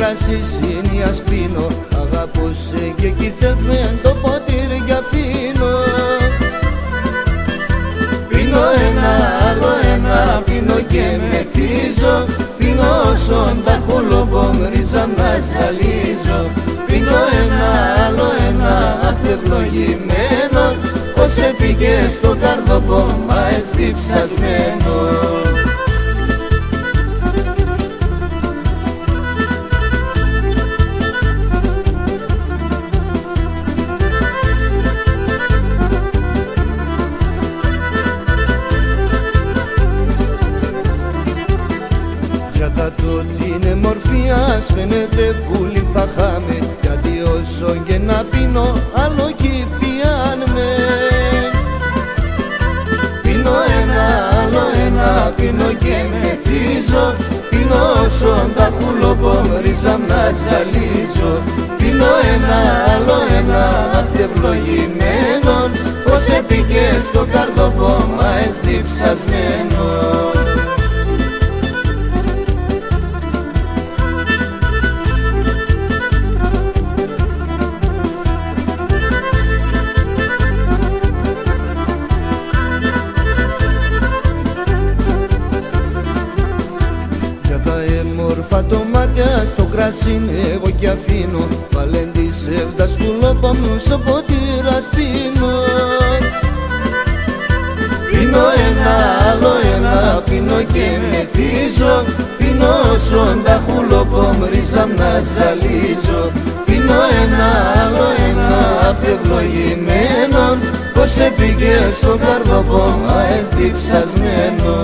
κρασί σύνιας πίνω, αγαπώ σε και κυθεύμεν το ποτήρι κι αφήνω. Πίνω ένα, άλλο ένα, πίνω και μεθύσω, πίνω όσον τα χολομπομρίζα να ζαλίζω. Πίνω ένα, άλλο ένα, αυτευλογημένο, πως έπηγε στο καρδοπόμα εσδιψασμένο. Κατά τούτη είναι μορφίας φαίνεται πουλί θα χάμε, γιατί όσο και να πίνω άλλο κι πιάνουμε. Πίνω ένα, άλλο ένα, πίνω και μεθύσω, πίνω όσον τα χουλομπομρίζα να ζαλίζω. Πίνω ένα, άλλο ένα, αυτευλογημένο, πως έπηκε στο καρδοπόμα εσδιψασμένο. Έμορφα το μάτια στο κρασί εγώ κι αφήνω, παλέντης εύδας του λόπα μου στο ποτήρα σπίνω. Πίνω ένα, άλλο ένα, πίνω και μεθύσω, πίνω όσον τα χουλοπομρίζα να ζαλίζω. Πίνω ένα, άλλο ένα, αυτευλογημένο, πως έπηγε στο καρδοπόμα εσδιψασμένο.